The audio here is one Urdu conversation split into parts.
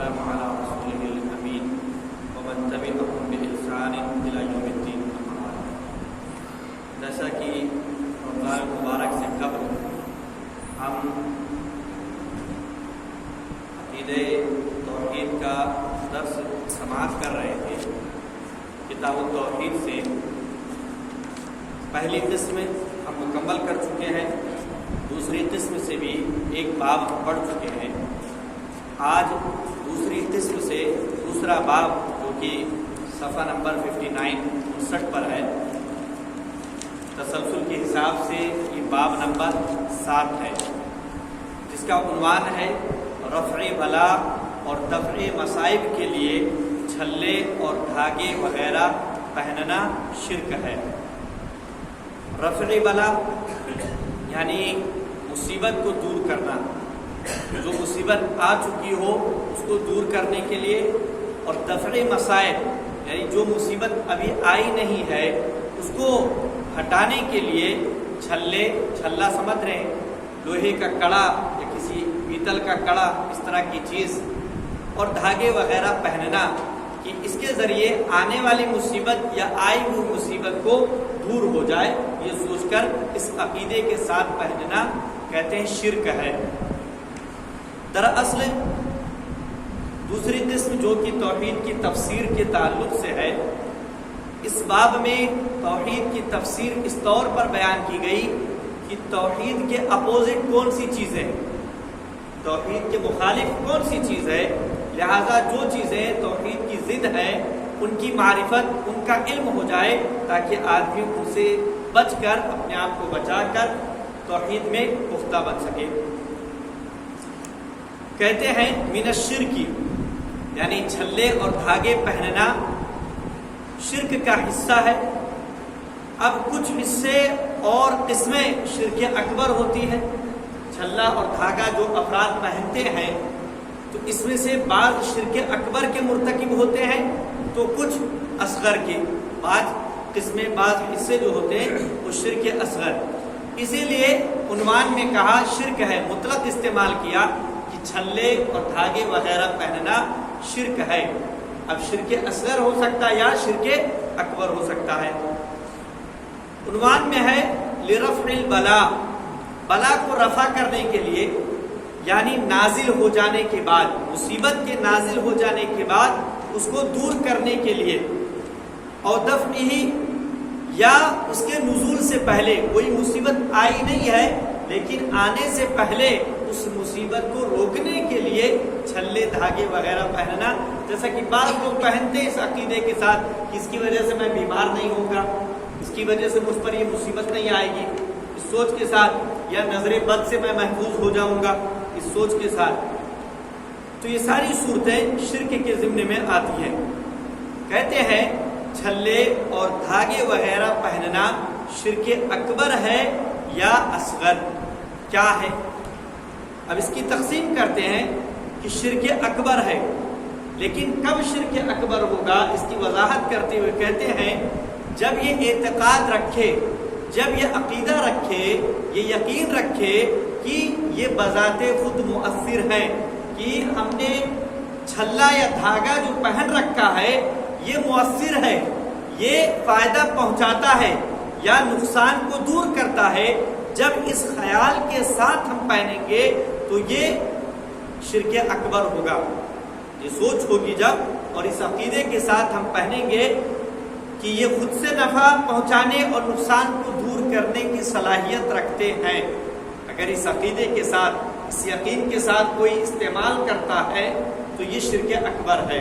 والسلام على رسوله الأمين ومن تبعهم بإحسان إلى يوم الدين. جیسا کہ رمضان مبارک سے قبل ہم عقیدہ توحید کا درس سماعت کر رہے تھے کتاب التوحید سے. پہلی قسم ہم مکمل کر چکے ہیں، دوسری قسم سے بھی ایک باب ہم پڑھ چکے ہیں. آج دوسری قسم سے دوسرا باب جو کہ صفحہ نمبر 59 پر ہے، تسلسل کے حساب سے یہ باب نمبر 7 ہے، جس کا عنوان ہے رفع بلا اور دفع مصائب کے لیے چھلے اور دھاگے وغیرہ پہننا شرک ہے. رفع بلا یعنی مصیبت کو دور کرنا، جو مصیبت آ چکی ہو اس کو دور کرنے کے لیے، اور دفع مصائب یعنی جو مصیبت ابھی آئی نہیں ہے اس کو ہٹانے کے لیے چھلا سمجھ رہے ہیں، لوہے کا کڑا یا کسی پیتل کا کڑا، اس طرح کی چیز، اور دھاگے وغیرہ پہننا کہ اس کے ذریعے آنے والی مصیبت یا آئی ہوئی مصیبت کو دور ہو جائے، یہ سوچ کر اس عقیدے کے ساتھ پہننا کہتے ہیں شرک ہے. دراصل دوسری قسم جو کہ توحید کی تفسیر کے تعلق سے ہے، اس باب میں توحید کی تفسیر اس طور پر بیان کی گئی کہ توحید کے اپوزٹ کون سی چیز ہے، توحید کے مخالف کون سی چیز ہے، لہذا جو چیزیں توحید کی ضد ہے ان کی معرفت، ان کا علم ہو جائے تاکہ آدمی ان سے بچ کر اپنے آپ کو بچا کر توحید میں پختہ بن سکے. کہتے ہیں من الشرک یعنی چھلے اور دھاگے پہننا شرک کا حصہ ہے. اب کچھ حصے اور قسمیں شرک اکبر ہوتی ہیں. چھلا اور دھاگا جو افراد پہنتے ہیں تو اس میں سے بعض شرک اکبر کے مرتکب ہوتے ہیں تو کچھ اصغر کے، بعض قسمیں بعض حصے جو ہوتے ہیں وہ شرک اصغر. اسی لیے عنوان میں کہا شرک ہے، مطلق استعمال کیا کہ چھلے اور دھاگے وغیرہ پہننا شرک ہے. اب شرک اصغر ہو سکتا ہے یا شرک اکبر ہو سکتا ہے. عنوان میں ہے لرفع البلا، بلا کو رفع کرنے کے لیے، یعنی نازل ہو جانے کے بعد، مصیبت کے نازل ہو جانے کے بعد اس کو دور کرنے کے لیے، اور دفعہ یا اس کے نزول سے پہلے، کوئی مصیبت آئی نہیں ہے لیکن آنے سے پہلے اس مصیبت کو روکنے کے لیے چھلے دھاگے وغیرہ پہننا. جیسا کہ بعض لوگ پہنتے ہیں اس عقیدے کے ساتھ کہ اس کی وجہ سے میں بیمار نہیں ہوں گا، اس کی وجہ سے مجھ پر یہ مصیبت نہیں آئے گی، اس سوچ کے ساتھ، یا نظر بد سے میں محفوظ ہو جاؤں گا اس سوچ کے ساتھ. تو یہ ساری صورتیں شرک کے ضمن میں آتی ہیں. کہتے ہیں چھلے اور دھاگے وغیرہ پہننا شرک اکبر ہے یا اصغر، کیا ہے؟ اب اس کی تقسیم کرتے ہیں کہ شرک اکبر ہے، لیکن کب شرک اکبر ہوگا اس کی وضاحت کرتے ہوئے کہتے ہیں جب یہ اعتقاد رکھے، جب یہ عقیدہ رکھے، یہ یقین رکھے کہ یہ بذات خود مؤثر ہے، کہ ہم نے چھلا یا دھاگا جو پہن رکھا ہے یہ مؤثر ہے، یہ فائدہ پہنچاتا ہے یا نقصان کو دور کرتا ہے. جب اس خیال کے ساتھ ہم پہنیں گے تو یہ شرک اکبر ہوگا. یہ سوچ ہوگی جب، اور اس عقیدے کے ساتھ ہم پہنیں گے کہ یہ خود سے نفع پہنچانے اور نقصان کو دور کرنے کی صلاحیت رکھتے ہیں. اگر اس عقیدے کے ساتھ، اس یقین کے ساتھ کوئی استعمال کرتا ہے تو یہ شرک اکبر ہے.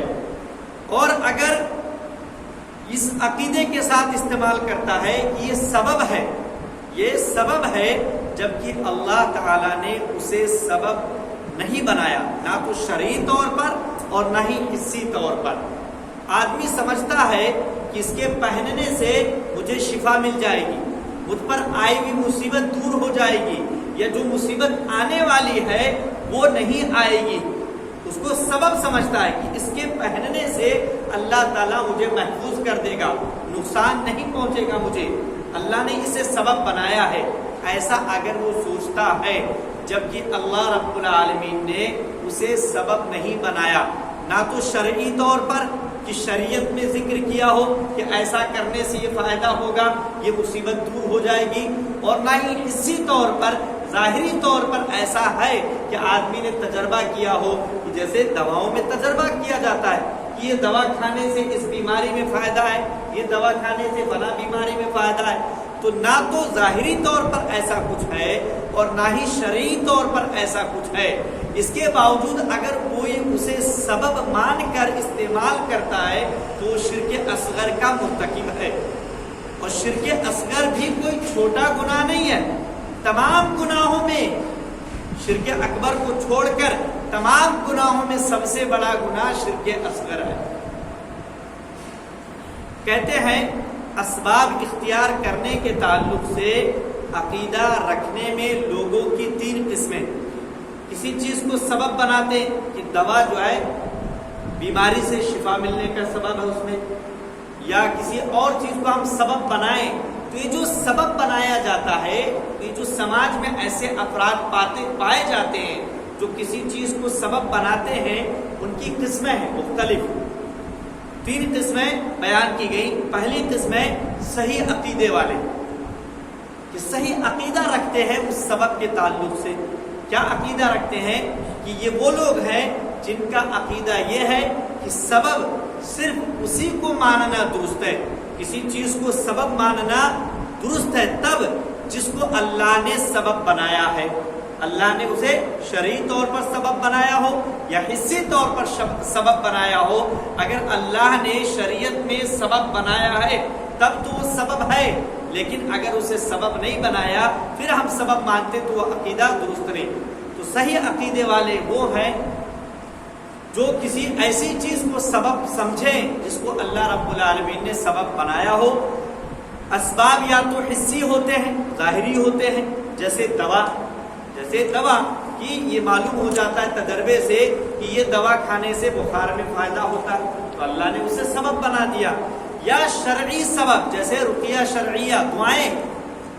اور اگر اس عقیدے کے ساتھ استعمال کرتا ہے یہ سبب ہے، یہ سبب ہے، جبکہ اللہ تعالیٰ نے اسے سبب نہیں بنایا، نہ تو شرعی طور پر اور نہ ہی حسی طور پر. آدمی سمجھتا ہے کہ اس کے پہننے سے مجھے شفا مل جائے گی، مجھ پر آئی ہوئی مصیبت دور ہو جائے گی، یا جو مصیبت آنے والی ہے وہ نہیں آئے گی. اس کو سبب سمجھتا ہے کہ اس کے پہننے سے اللہ تعالیٰ مجھے محفوظ کر دے گا، نقصان نہیں پہنچے گا مجھے، اللہ نے اسے سبب بنایا ہے. ایسا اگر وہ سوچتا ہے جبکہ اللہ رب العالمین نے اسے سبب نہیں بنایا، نہ تو شرعی طور پر کہ شریعت میں ذکر کیا ہو کہ ایسا کرنے سے یہ فائدہ ہوگا، یہ مصیبت دور ہو جائے گی، اور نہ ہی حسی طور پر ظاہری طور پر ایسا ہے کہ آدمی نے تجربہ کیا ہو، کہ جیسے دواؤں میں تجربہ کیا جاتا ہے کہ یہ دوا کھانے سے اس بیماری میں فائدہ ہے، یہ دوا کھانے سے فلاں بیماری میں فائدہ ہے۔ تو نہ تو ظاہری طور پر ایسا کچھ ہے اور نہ ہی شرعی طور پر ایسا کچھ ہے۔ اس کے باوجود اگر کوئی اسے سبب مان کر استعمال کرتا ہے تو وہ شرک اصغر کا مرتکب ہے، اور شرک اصغر بھی کوئی چھوٹا گناہ نہیں ہے۔ تمام گناہوں میں شرک اکبر کو چھوڑ کر تمام گناہوں میں سب سے بڑا گناہ شرک اصغر ہے۔ کہتے ہیں اسباب اختیار کرنے کے تعلق سے عقیدہ رکھنے میں لوگوں کی 3 قسمیں۔ کسی چیز کو سبب بناتے ہیں کہ دوا جو ہے بیماری سے شفا ملنے کا سبب ہے اس میں، یا کسی اور چیز کو ہم سبب بنائیں، تو یہ جو سبب بنایا جاتا ہے، یہ جو سماج میں ایسے افراد پائے جاتے ہیں جو کسی چیز کو سبب بناتے ہیں، ان کی قسمیں ہیں مختلف۔ 3 قسمیں بیان کی گئی۔ پہلی قسم ہے صحیح عقیدے والے، کہ صحیح عقیدہ رکھتے ہیں اس سبب کے تعلق سے۔ کیا عقیدہ رکھتے ہیں؟ کہ یہ وہ لوگ ہیں جن کا عقیدہ یہ ہے کہ سبب صرف اسی کو ماننا درست ہے، کسی چیز کو سبب ماننا درست ہے تب جس کو اللہ نے سبب بنایا ہے، اللہ نے اسے شرعی طور پر سبب بنایا ہو یا حسی طور پر سبب بنایا ہو۔ اگر اللہ نے شریعت میں سبب بنایا ہے تب تو وہ سبب ہے، لیکن اگر اسے سبب نہیں بنایا پھر ہم سبب مانتے تو وہ عقیدہ درست نہیں۔ تو صحیح عقیدے والے وہ ہیں جو کسی ایسی چیز کو سبب سمجھیں جس کو اللہ رب العالمین نے سبب بنایا ہو۔ اسباب یا تو حسی ہوتے ہیں، ظاہری ہوتے ہیں، جیسے دوا کہ یہ معلوم ہو جاتا ہے تجربے سے کہ یہ دوا کھانے سے بخار میں فائدہ ہوتا ہے تو اللہ نے اسے سبب بنا دیا۔ یا شرعی سبب جیسے رقیہ شرعیہ،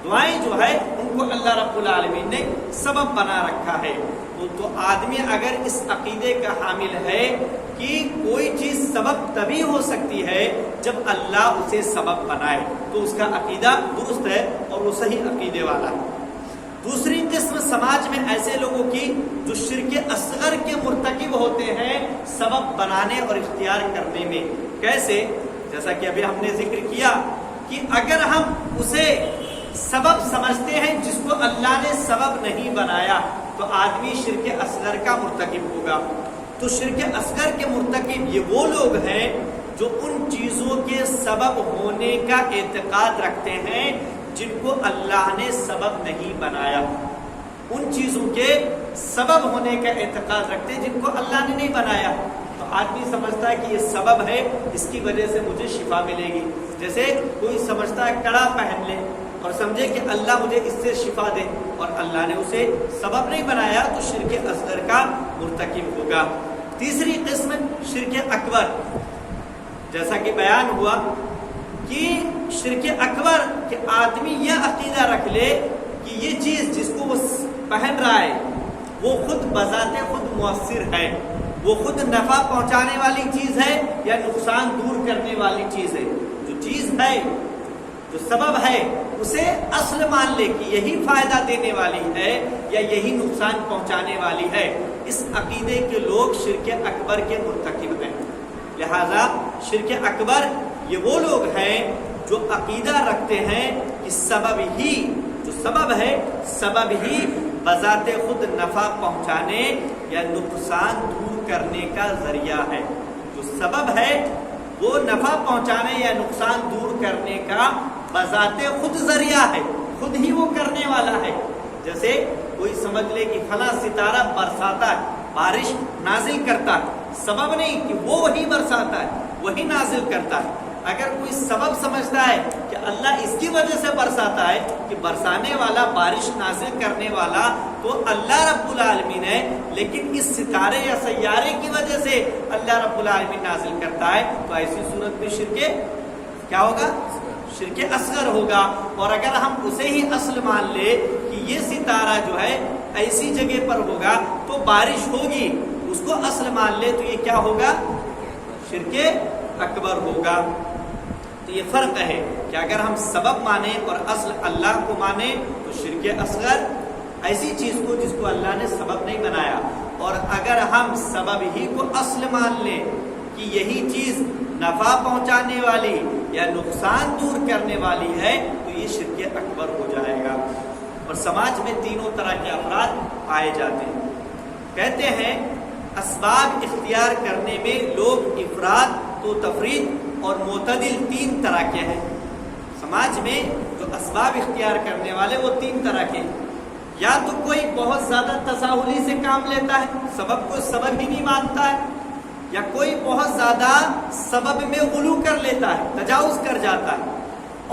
دعائیں جو ہے ان کو اللہ رب العالمین نے سبب بنا رکھا ہے۔ تو آدمی اگر اس عقیدے کا حامل ہے کہ کوئی چیز سبب تبھی ہو سکتی ہے جب اللہ اسے سبب بنائے تو اس کا عقیدہ درست ہے اور وہ صحیح عقیدے والا ہے۔ دوسری قسم سماج میں ایسے لوگوں کی جو شرک اصغر کے مرتکب ہوتے ہیں سبب بنانے اور اختیار کرنے میں۔ کیسے؟ جیسا کہ ابھی ہم نے ذکر کیا کہ اگر ہم اسے سبب سمجھتے ہیں جس کو اللہ نے سبب نہیں بنایا تو آدمی شرک اصغر کا مرتکب ہوگا۔ تو شرک اصغر کے مرتکب یہ وہ لوگ ہیں جو ان چیزوں کے سبب ہونے کا اعتقاد رکھتے ہیں جن کو اللہ نے سبب نہیں بنایا، ان چیزوں کے سبب ہونے کا اعتقاد رکھتے ہیں جن کو اللہ نے نہیں بنایا۔ تو آدمی سمجھتا ہے کہ یہ سبب ہے، اس کی وجہ سے مجھے شفا ملے گی۔ جیسے کوئی سمجھتا ہے کڑا پہن لے اور سمجھے کہ اللہ مجھے اس سے شفا دے، اور اللہ نے اسے سبب نہیں بنایا تو شرک اصغر کا مرتکب ہوگا۔ تیسری قسم شرک اکبر، جیسا کہ بیان ہوا کہ شرک اکبر کہ آدمی یہ عقیدہ رکھ لے کہ یہ چیز جس کو وہ پہن رہا ہے وہ خود بذات خود مؤثر ہے، وہ خود نفع پہنچانے والی چیز ہے یا نقصان دور کرنے والی چیز ہے۔ جو چیز ہے، جو سبب ہے، اسے اصل مان لے کہ یہی فائدہ دینے والی ہے یا یہی نقصان پہنچانے والی ہے۔ اس عقیدے کے لوگ شرک اکبر کے مرتکب ہیں۔ لہذا شرک اکبر یہ وہ لوگ ہیں جو عقیدہ رکھتے ہیں کہ سبب ہی، جو سبب ہے، سبب ہی بذات خود نفع پہنچانے یا نقصان دور کرنے کا ذریعہ ہے۔ جو سبب ہے وہ نفع پہنچانے یا نقصان دور کرنے کا بذات خود ذریعہ ہے، خود ہی وہ کرنے والا ہے۔ جیسے کوئی سمجھ لے کہ فلاں ستارہ برساتا ہے، بارش نازل کرتا ہے، سبب نہیں کہ وہ وہی برساتا ہے، وہی نازل کرتا ہے۔ اگر کوئی سبب سمجھتا ہے کہ اللہ اس کی وجہ سے برساتا ہے کہ برسانے والا، بارش نازل کرنے والا تو اللہ رب العالمین ہے، لیکن اس ستارے یا سیارے کی وجہ سے اللہ رب العالمین نازل کرتا ہے، تو ایسی صورت میں شرک کیا ہوگا؟ شرک اصغر ہوگا۔ اور اگر ہم اسے ہی اصل مان لے کہ یہ ستارہ جو ہے ایسی جگہ پر ہوگا تو بارش ہوگی، اس کو اصل مان لے تو یہ کیا ہوگا؟ شرک اکبر ہوگا۔ تو یہ فرق ہے کہ اگر ہم سبب مانیں اور اصل اللہ کو مانیں تو شرک اصغر ایسی چیز کو جس کو اللہ نے سبب نہیں بنایا، اور اگر ہم سبب ہی کو اصل مان لیں کہ یہی چیز نفع پہنچانے والی یا نقصان دور کرنے والی ہے تو یہ شرک اکبر ہو جائے گا۔ اور سماج میں تینوں طرح کے افراد پائے جاتے ہیں۔ کہتے ہیں اسباب اختیار کرنے میں لوگ افراط و تفریط اور معتدل تین طرح کے ہیں۔ سماج میں جو اسباب اختیار کرنے والے وہ تین طرح کے ہیں۔ یا تو کوئی بہت زیادہ تساہلی سے کام لیتا ہے، سبب کو سبب ہی نہیں مانتا ہے، یا کوئی بہت زیادہ سبب میں غلو کر لیتا ہے، تجاوز کر جاتا ہے،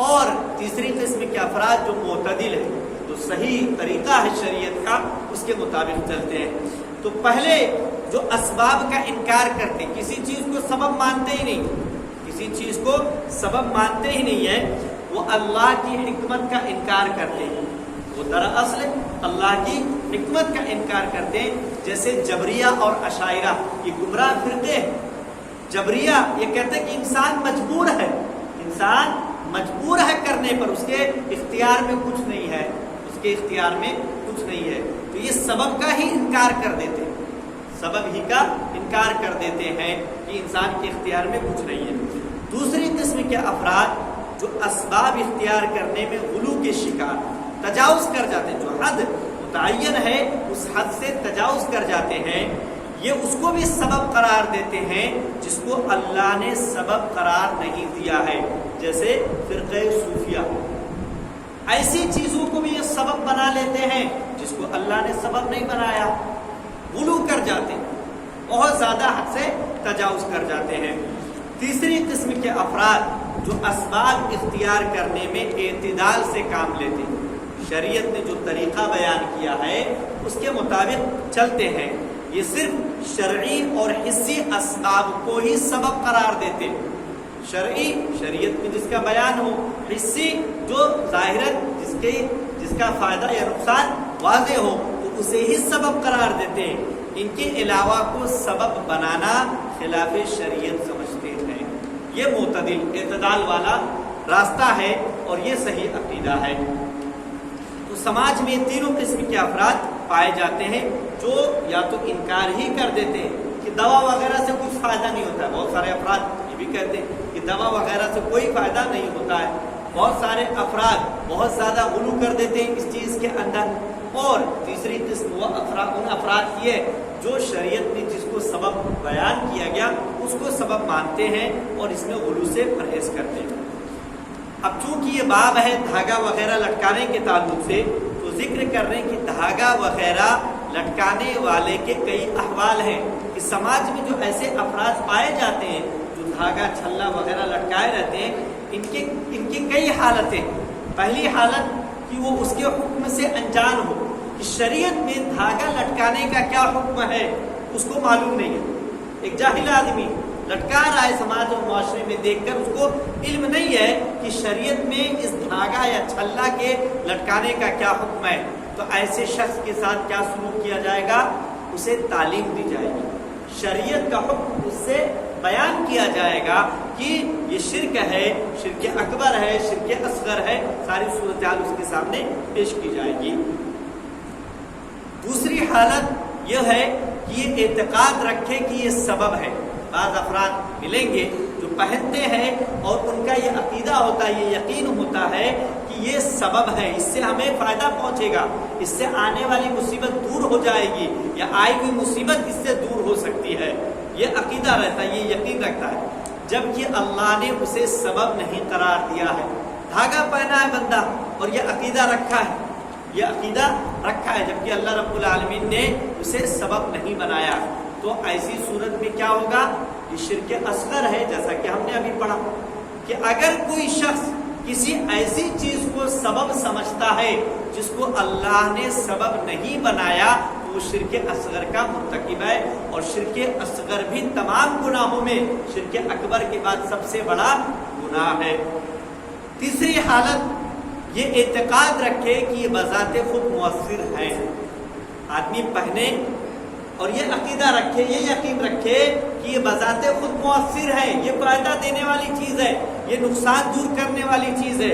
اور تیسری قسم کے افراد جو معتدل ہیں، جو صحیح طریقہ ہے شریعت کا اس کے مطابق چلتے ہیں۔ تو پہلے جو اسباب کا انکار کرتے ہیں، کسی چیز کو سبب مانتے ہی نہیں، کسی چیز کو سبب مانتے ہی نہیں ہے، وہ اللہ کی حکمت کا انکار کرتے ہیں، وہ دراصل اللہ کی حکمت کا انکار کرتے ہیں۔ جیسے جبریہ اور اشاعرہ، یہ گمراہ فرقے ہیں۔ جبریہ یہ کہتے ہیں کہ انسان مجبور ہے، انسان مجبور ہے کرنے پر، اس کے اختیار میں کچھ نہیں ہے، اس کے اختیار میں کچھ نہیں ہے، تو یہ سبب کا ہی انکار کر دیتے ہیں، سبب ہی کا انکار کر دیتے ہیں کہ انسان کے اختیار میں کچھ نہیں ہے۔ دوسری قسم کے افراد جو اسباب اختیار کرنے میں غلو کے شکار، تجاوز کر جاتے ہیں، جو حد متعین ہے اس حد سے تجاوز کر جاتے ہیں، یہ اس کو بھی سبب قرار دیتے ہیں جس کو اللہ نے سبب قرار نہیں دیا ہے، جیسے فرقہ صوفیہ، ایسی چیزوں کو بھی یہ سبب بنا لیتے ہیں جس کو اللہ نے سبب نہیں بنایا، غلو کر جاتے ہیں، بہت زیادہ حد سے تجاوز کر جاتے ہیں۔ تیسری قسم کے افراد جو اسباب اختیار کرنے میں اعتدال سے کام لیتے ہیں، شریعت نے جو طریقہ بیان کیا ہے اس کے مطابق چلتے ہیں، یہ صرف شرعی اور حسی اسباب کو ہی سبب قرار دیتے ہیں، شرعی شریعت میں جس کا بیان ہو، حسی جو ظاہراً جس کا فائدہ یا نقصان واضح ہو تو اسے ہی سبب قرار دیتے ہیں، ان کے علاوہ کو سبب بنانا خلاف شریعت سمجھتے ہیں۔ یہ معتدل اعتدال والا راستہ ہے اور یہ صحیح عقیدہ ہے۔ تو سماج میں تینوں قسم کے افراد پائے جاتے ہیں جو یا تو انکار ہی کر دیتے ہیں کہ دوا وغیرہ سے کچھ فائدہ نہیں ہوتا ہے، بہت سارے افراد یہ بھی کہتے ہیں کہ دوا وغیرہ سے کوئی فائدہ نہیں ہوتا ہے، بہت سارے افراد بہت زیادہ غلو کر دیتے ہیں اس چیز کے اندر۔ اور تیسری قسم وہ ان افراد کی ہے جو شریعت میں جس کو سبب بیان کیا گیا اس کو سبب مانتے ہیں اور اس میں غلو سے پرہیز کرتے ہیں۔ اب چونکہ یہ باب ہے دھاگا وغیرہ لٹکانے کے تعلق سے، تو ذکر کر رہے ہیں کہ دھاگا وغیرہ لٹکانے والے کے کئی احوال ہیں کہ سماج میں جو ایسے افراد پائے جاتے ہیں جو دھاگا چھلا وغیرہ لٹکائے رہتے ہیں، ان کی کئی حالتیں۔ پہلی حالت کہ وہ اس کے حکم سے انجان ہو، کہ شریعت میں دھاگا لٹکانے کا کیا حکم ہے اس کو معلوم نہیں ہے، ایک جاہل آدمی لٹکا رہا ہے سماج اور معاشرے میں دیکھ کر، اس کو علم نہیں ہے کہ شریعت میں اس دھاگا یا چھلا کے لٹکانے کا کیا حکم ہے، تو ایسے شخص کے ساتھ کیا سلوک کیا جائے گا؟ اسے تعلیم دی جائے گی، شریعت کا حکم اس سے بیان کیا جائے گا کہ یہ شرک ہے، شرک اکبر ہے، شرک اصغر ہے، ساری صورتحال اس کے سامنے پیش کی جائے گی۔ دوسری حالت یہ ہے کہ یہ اعتقاد رکھے کہ یہ سبب ہے۔ بعض افراد ملیں گے جو پہنتے ہیں اور ان کا یہ عقیدہ ہوتا ہے، یہ یقین ہوتا ہے کہ یہ سبب ہے، اس سے ہمیں فائدہ پہنچے گا، اس سے آنے والی مصیبت دور ہو جائے گی، یا آئی ہوئی مصیبت اس سے دور ہو سکتی ہے، یہ عقیدہ رہتا ہے، یہ یقین رکھتا ہے، جبکہ اللہ نے اسے سبب نہیں قرار دیا ہے۔ دھاگا پہنا ہے بندہ اور یہ عقیدہ رکھا ہے، یہ عقیدہ رکھا ہے، جبکہ اللہ رب العالمین نے اسے سبب نہیں بنایا، تو ایسی صورت میں کیا ہوگا؟ یہ شرک اصغر ہے، جیسا کہ ہم نے ابھی پڑھا کہ اگر کوئی شخص کسی ایسی چیز کو سبب سمجھتا ہے جس کو اللہ نے سبب نہیں بنایا تو وہ شرک اصغر کا مرتکب ہے، اور شرک اصغر بھی تمام گناہوں میں شرک اکبر کے بعد سب سے بڑا گناہ ہے۔ تیسری حالت یہ اعتقاد رکھے کہ یہ بذات خود مؤثر ہے، آدمی پہنے اور یہ عقیدہ رکھے، یہ یقین رکھے کہ یہ بذات خود مؤثر ہے، یہ فائدہ دینے والی چیز ہے، یہ نقصان دور کرنے والی چیز ہے،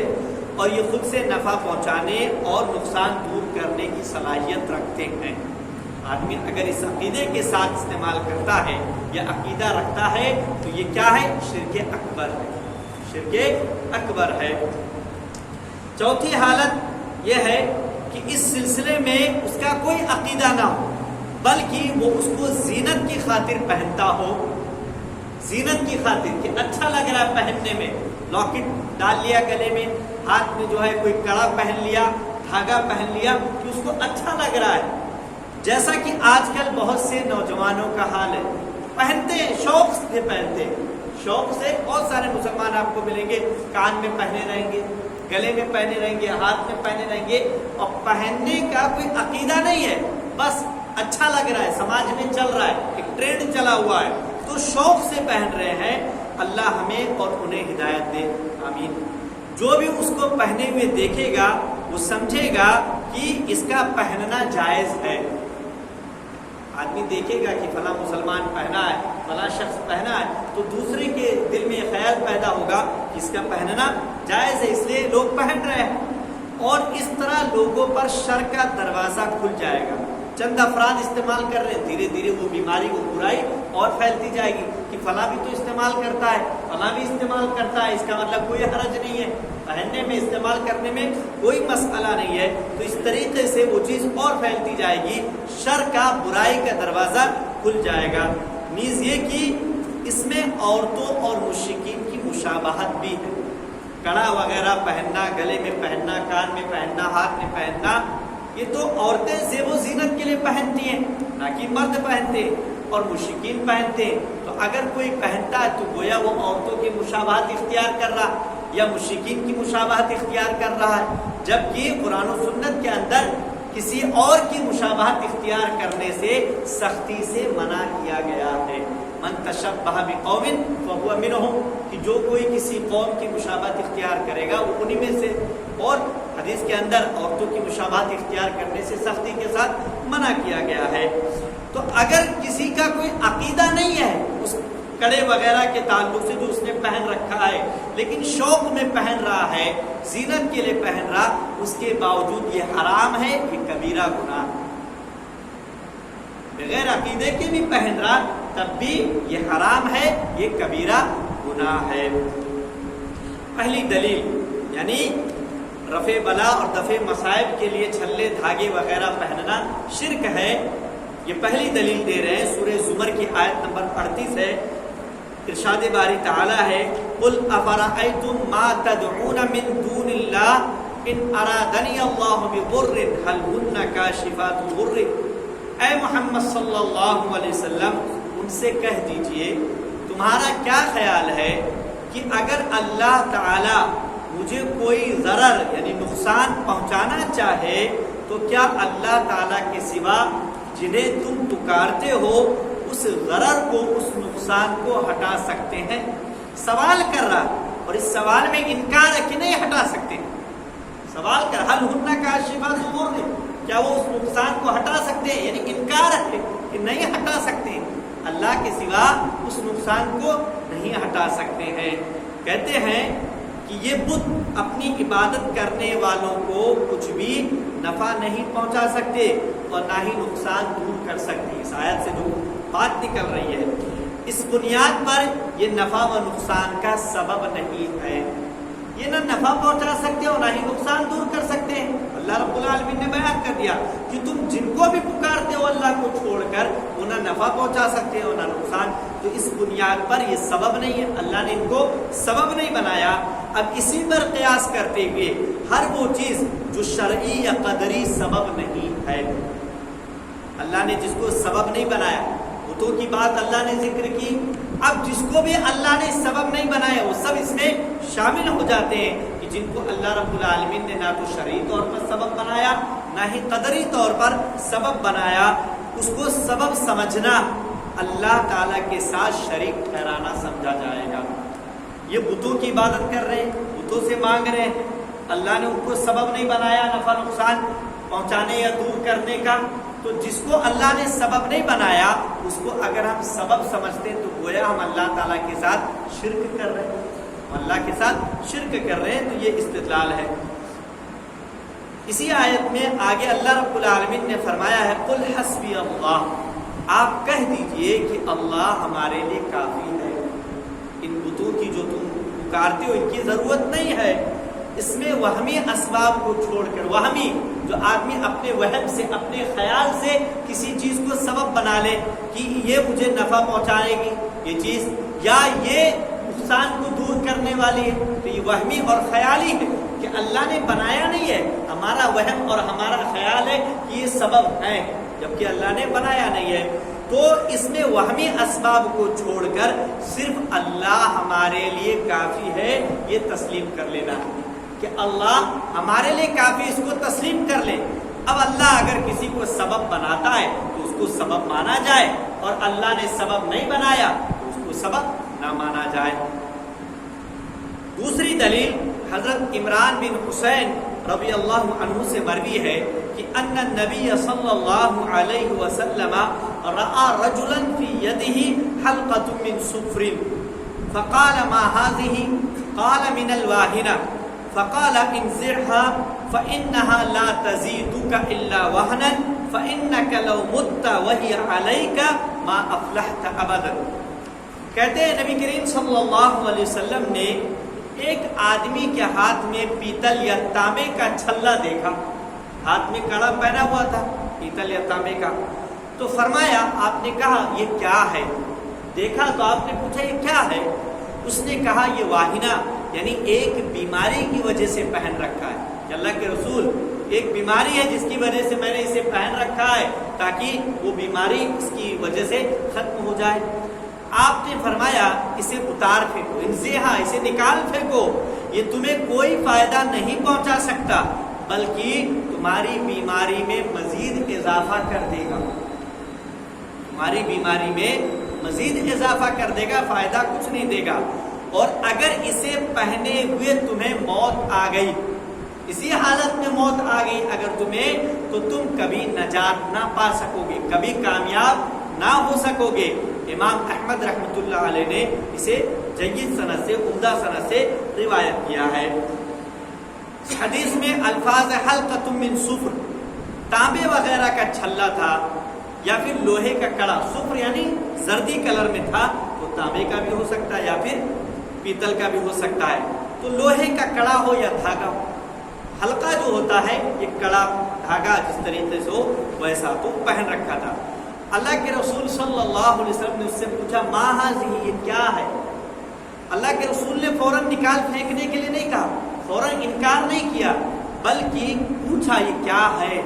اور یہ خود سے نفع پہنچانے اور نقصان دور کرنے کی صلاحیت رکھتے ہیں۔ آدمی اگر اس عقیدے کے ساتھ استعمال کرتا ہے یا عقیدہ رکھتا ہے تو یہ کیا ہے؟ شرک اکبر ہے، شرک اکبر ہے۔ چوتھی حالت یہ ہے کہ اس سلسلے میں اس کا کوئی عقیدہ نہ ہو، بلکہ وہ اس کو زینت کی خاطر پہنتا ہو، زینت کی خاطر کہ اچھا لگ رہا ہے پہننے میں، لاکٹ ڈال لیا گلے میں، ہاتھ میں جو ہے کوئی کڑا پہن لیا، دھاگا پہن لیا کہ اس کو اچھا لگ رہا ہے۔ جیسا کہ آج کل بہت سے نوجوانوں کا حال ہے، پہنتے ہیں، شوق سے پہنتے ہیں، شوق سے۔ بہت سارے مسلمان آپ کو ملیں گے کان میں پہنے رہیں گے، گلے میں پہنے رہیں گے، ہاتھ میں پہنے رہیں گے، اور پہننے کا کوئی عقیدہ نہیں ہے، بس اچھا لگ رہا ہے، سماج میں چل رہا ہے، ایک ٹرینڈ چلا ہوا ہے تو شوق سے پہن رہے ہیں۔ اللہ ہمیں اور انہیں ہدایت دے، آمین۔ جو بھی اس کو پہنے ہوئے دیکھے گا وہ سمجھے گا کہ اس کا پہننا جائز ہے۔ آدمی دیکھے گا کہ فلاں مسلمان پہنا ہے، فلاں شخص پہنا ہے، تو دوسرے کے دل میں یہ خیال پیدا ہوگا کہ اس کا پہننا جائز ہے، اس لیے لوگ پہن رہے ہیں، اور اس طرح لوگوں پر شر کا دروازہ کھل جائے گا۔ چند افراد استعمال کر رہے ہیں، دھیرے دھیرے وہ بیماری، وہ برائی اور پھیلتی جائے گی کہ فلاں بھی تو استعمال کرتا ہے، فلاں بھی استعمال کرتا ہے، اس کا مطلب کوئی حرج نہیں ہے، پہننے میں، استعمال کرنے میں کوئی مسئلہ نہیں ہے۔ تو اس طریقے سے وہ چیز اور پھیلتی جائے گی، شر کا، برائی کا دروازہ کھل جائے گا۔ نیز یہ کہ اس میں عورتوں اور مشرکین کی مشابہت بھی ہے، کڑا وغیرہ پہننا، گلے میں پہننا، کان میں پہننا، ہاتھ میں پہننا، یہ تو عورتیں زیب و زینت کے لیے پہنتی ہیں، نہ کہ مرد پہنتے ہیں، اور مشرکین پہنتے ہیں۔ تو اگر کوئی پہنتا ہے تو گویا وہ عورتوں کی مشابہت اختیار کر رہا یا مشرکین کی مشابہت اختیار کر رہا ہے، جبکہ قرآن و سنت کے اندر کسی اور کی مشابہت اختیار کرنے سے سختی سے منع کیا گیا ہے۔ من تشبہ بقوم فہو منہم، کہ جو کوئی کسی قوم کی مشابہت اختیار کرے گا وہ انہی میں سے۔ اور حدیث کے اندر عورتوں کی مشابہت اختیار کرنے سے سختی کے ساتھ منع کیا گیا ہے۔ تو اگر کسی کا کوئی عقیدہ نہیں ہے اس کڑے وغیرہ کے تعلق سے جو اس نے پہن رکھا ہے، لیکن شوق میں پہن رہا ہے، زینت کے لیے پہن رہا، اس کے باوجود یہ حرام ہے، یہ کبیرہ گناہ ہے۔ بغیر عقیدے کے بھی پہن رہا تب بھی یہ حرام ہے، یہ کبیرہ گناہ ہے۔ پہلی دلیل یعنی رفع بلا اور دفع مصائب کے لیے چھلے، دھاگے وغیرہ پہننا شرک ہے، یہ پہلی دلیل دے رہے ہیں۔ سورہ زمر کی آیت نمبر 38 ہے، ارشاد باری تعالی ہے، قل افرأیتم ما تدعون من دون اللہ ان ارادنی اللہ بضر هل هن کاشفات ضر۔ اے محمد صلی اللہ علیہ وسلم ان سے کہہ دیجئے تمہارا کیا خیال ہے کہ اگر اللہ تعالی مجھے کوئی ضرر یعنی نقصان پہنچانا چاہے تو کیا اللہ تعالی کے سوا جنہیں تم پکارتے ہو اس ضرر کو، اس نقصان کو ہٹا سکتے ہیں؟ سوال کر رہا، اور اس سوال میں انکار ہے کہ نہیں ہٹا سکتے۔ سوال کر حل ہن کاشفات ضر، کیا وہ اس نقصان کو ہٹا سکتے ہیں؟ یعنی انکار ہے کہ نہیں ہٹا سکتے، اللہ کے سوا اس نقصان کو نہیں ہٹا سکتے ہیں۔ کہتے ہیں کہ یہ بت اپنی عبادت کرنے والوں کو کچھ بھی نفع نہیں پہنچا سکتے اور نہ ہی نقصان دور کر سکتے۔ اس آیت سے جو بات نکل رہی ہے، اس بنیاد پر یہ نفع و نقصان کا سبب نہیں ہے، یہ نہ نفع پہنچا سکتے اور نہ ہی نقصان دور کر سکتے ہیں۔ اللہ رب العالمین نے بیان کر دیا کہ تم جن کو بھی پکارتے ہو اللہ کو چھوڑ کر، وہ نہ نفع پہنچا سکتے اور نہ نقصان، تو اس بنیاد پر یہ سبب نہیں ہے، اللہ نے ان کو سبب نہیں بنایا۔ اب اسی پر قیاس کرتے ہوئے ہر وہ چیز جو شرعی یا قدری سبب نہیں ہے، اللہ نے جس کو سبب نہیں بنایا، بتوں کی بات اللہ نے ذکر کی، اب جس کو بھی اللہ نے سبب نہیں بنایا وہ سب اس میں شامل ہو جاتے ہیں، کہ جن کو اللہ رب العالمین نے نہ تو شرعی طور پر سبب بنایا نہ ہی قدری طور پر سبب بنایا، اس کو سبب سمجھنا اللہ تعالیٰ کے ساتھ شریک ٹھہرانا سمجھا جائے گا۔ یہ بتوں کی عبادت کر رہے ہیں، بتوں سے مانگ رہے ہیں، اللہ نے ان کو سبب نہیں بنایا نفع نقصان پہنچانے یا دور کرنے کا. تو جس کو اللہ نے سبب نہیں بنایا اس کو اگر ہم سبب سمجھتے تو گویا ہم اللہ تعالیٰ کے ساتھ شرک کر رہے ہیں. ہم اللہ کے ساتھ شرک کر رہے ہیں. تو یہ استدلال ہے. اسی آیت میں آگے اللہ رب العالمین نے فرمایا ہے قل حسبی اللہ. آپ کہہ دیجئے کہ اللہ ہمارے لیے کافی ہے. ان بتوں کی جو تم پکارتے ہو ان کی ضرورت نہیں ہے. اس میں وہمی اسباب کو چھوڑ کر, وہمی جو آدمی اپنے وہم سے اپنے خیال سے کسی چیز کو سبب بنا لے کہ یہ مجھے نفع پہنچائے گی یہ چیز, یا یہ نقصان کو دور کرنے والی ہے, تو یہ وہمی اور خیالی ہے کہ اللہ نے بنایا نہیں ہے. ہمارا وہم اور ہمارا خیال ہے کہ یہ سبب ہے, جبکہ اللہ نے بنایا نہیں ہے. تو اس میں وہمی اسباب کو چھوڑ کر صرف اللہ ہمارے لیے کافی ہے یہ تسلیم کر لینا کہ اللہ ہمارے لیے کافی, اس کو تسلیم کر لیں. اب اللہ اگر کسی کو سبب بناتا ہے تو اس کو سبب مانا جائے, اور اللہ نے سبب نہیں بنایا تو اس کو سبب نہ مانا جائے. دوسری دلیل حضرت عمران بن حسین رضی اللہ عنہ سے مروی ہے کہ ان النبی صلی اللہ علیہ وسلم رأى رجلا في يده حلقة من صفر فقال ما هذه قال من الواهنة فقال انزعها فإنها لا تزيدك إلا وهنا فإنك لو مت وهي عليك ما أفلحت أبدا. کہتے ہیں نبی کریم صلی اللہ علیہ وسلم نے ایک آدمی کے ہاتھ میں پیتل یا تانبے کا چھلا دیکھا. ہاتھ میں کڑا پہنا ہوا تھا پیتل یا تانبے کا. تو فرمایا, آپ نے کہا یہ کیا ہے؟ دیکھا تو آپ نے پوچھا یہ کیا ہے؟ اس نے کہا یہ واہنہ, یعنی ایک بیماری کی وجہ سے پہن رکھا ہے. کہ اللہ کے رسول ایک بیماری ہے جس کی وجہ سے میں نے اسے پہن رکھا ہے تاکہ وہ بیماری اس کی وجہ سے ختم ہو جائے. آپ نے فرمایا اسے اتار پھینکو, انزیہا, اسے نکال پھینکو, یہ تمہیں کوئی فائدہ نہیں پہنچا سکتا بلکہ تمہاری بیماری میں مزید اضافہ کر دے گا. تمہاری بیماری میں مزید اضافہ کر دے گا, فائدہ کچھ نہیں دے گا. اور اگر اسے پہنے ہوئے تمہیں موت آ گئی, اسی حالت میں موت آ گئی اگر تمہیں, تو تم کبھی نجات نہ پا سکو گے, کبھی کامیاب نہ ہو سکو گے. امام احمد رحمۃ اللہ علیہ نے اسے جید سند سے, عمدہ سند سے روایت کیا ہے. حدیث میں الفاظ حلقۃ من صفر, تانبے وغیرہ کا چھلا تھا یا پھر لوہے کا کڑا. صفر یعنی زردی کلر میں تھا, تو تانبے کا بھی ہو سکتا ہے یا پھر پیتل کا بھی ہو سکتا ہے. تو لوہے کا کڑا ہو یا دھاگا ہو. حلقہ جو ہوتا ہے یہ کڑا دھاگا جس طریقے سے ہو ویسا تو پہن رکھا تھا. اللہ کے رسول صلی اللہ علیہ وسلم نے اس سے پوچھا ما ھذہ, یہ کیا ہے؟ اللہ کے رسول نے فوراً نکال پھینکنے کے لیے نہیں کہا, فوراً انکار نہیں کیا, بلکہ پوچھا یہ کیا ہے.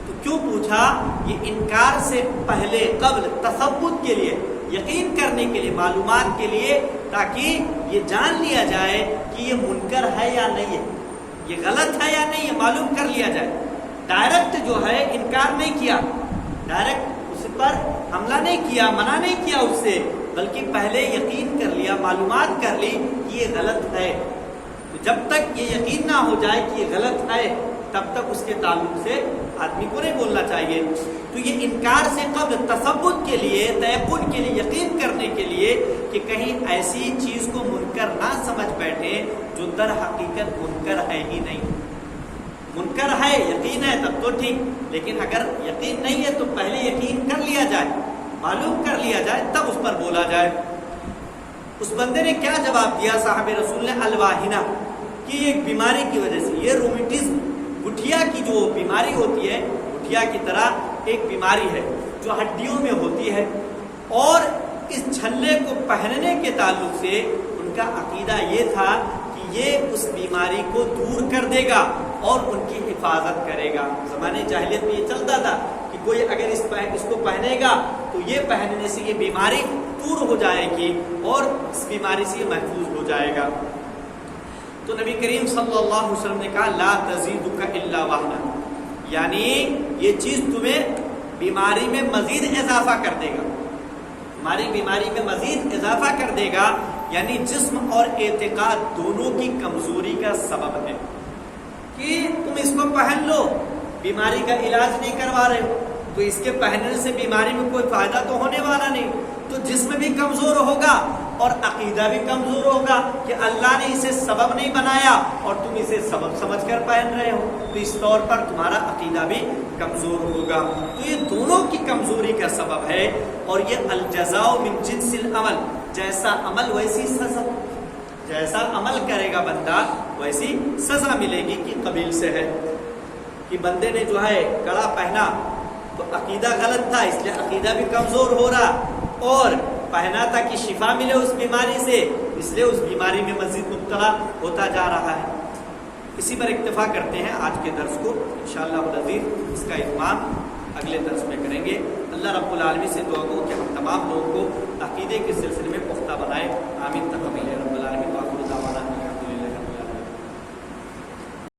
تو کیوں پوچھا؟ یہ انکار سے پہلے قبل تثبت کے لیے, یقین کرنے کے لیے, معلومات کے لیے, تاکہ یہ جان لیا جائے کہ یہ منکر ہے یا نہیں ہے, یہ غلط ہے یا نہیں, یہ معلوم کر لیا جائے. ڈائریکٹ جو ہے انکار نہیں کیا, ڈائریکٹ اس پر حملہ نہیں کیا, منع نہیں کیا اس سے, بلکہ پہلے یقین کر لیا, معلومات کر لی کہ یہ غلط ہے. تو جب تک یہ یقین نہ ہو جائے کہ یہ غلط ہے تب تک اس کے تعلق سے آدمی کو نہیں بولنا چاہیے. تو یہ انکار سے قبل تثبت کے لیے, تیقن کے لیے, یقین کرنے کے لیے کہ کہیں ایسی چیز کو منکر نہ سمجھ بیٹھے جو در حقیقت منکر ہے ہی نہیں. منکر ہے, یقین ہے تب تو ٹھیک, لیکن اگر یقین نہیں ہے تو پہلے یقین کر لیا جائے, معلوم کر لیا جائے, تب اس پر بولا جائے. اس بندے نے کیا جواب دیا صاحب رسول نے؟ الواہنہ, کہ ایک بیماری کی وجہ سے, یہ رومیٹزم, گٹھیا کی جو بیماری ہوتی ہے, گٹھیا کی طرح ایک بیماری ہے جو ہڈیوں میں ہوتی ہے. اور اس چھلے کو پہننے کے تعلق سے ان کا عقیدہ یہ تھا کہ یہ اس بیماری کو دور کر دے گا اور ان کی حفاظت کرے گا. زمانے جاہلیت میں یہ چلتا تھا کہ کوئی اگر اس کو پہنے گا تو یہ پہننے سے یہ بیماری دور ہو جائے گی اور اس بیماری سے یہ محفوظ ہو جائے گا. تو نبی کریم صلی اللہ علیہ وسلم نے کہا لا تزیدک الا وہنا, یعنی یہ چیز تمہیں بیماری میں مزید اضافہ کر دے گا, تمہاری بیماری میں مزید اضافہ کر دے گا, یعنی جسم اور اعتقاد دونوں کی کمزوری کا سبب ہے کہ تم اس کو پہن لو بیماری کا علاج نہیں کروا رہے ہو تو اس کے پہننے سے بیماری میں کوئی فائدہ تو ہونے والا نہیں. تو جسم بھی کمزور ہوگا اور عقیدہ بھی کمزور ہوگا کہ اللہ نے اسے سبب نہیں بنایا اور تم اسے سبب سمجھ کر پہن رہے ہو, تو اس طور پر تمہارا عقیدہ بھی کمزور ہوگا. تو یہ دونوں کی کمزوری کا سبب ہے. اور یہ الجزاء من جنس العمل, جیسا عمل ویسی سزا, جیسا عمل کرے گا بندہ ویسی سزا ملے گی کہ قبیل سے ہے. کہ بندے نے جو ہے کڑا پہنا تو عقیدہ غلط تھا, اس لیے عقیدہ بھی کمزور ہو رہا, اور پہنا تھا کہ شفا ملے اس بیماری سے, اس لیے اس بیماری میں مزید مبتلا ہوتا جا رہا ہے. اسی پر اکتفا کرتے ہیں آج کے درس کو. انشاءاللہ العزیز اس کا اتمام اگلے درس میں کریں گے. اللہ رب العالمین سے دعا کو کہ ہم تمام لوگوں کو عقیدے کے سلسلے میں پختہ بنائے. آمین. تقبل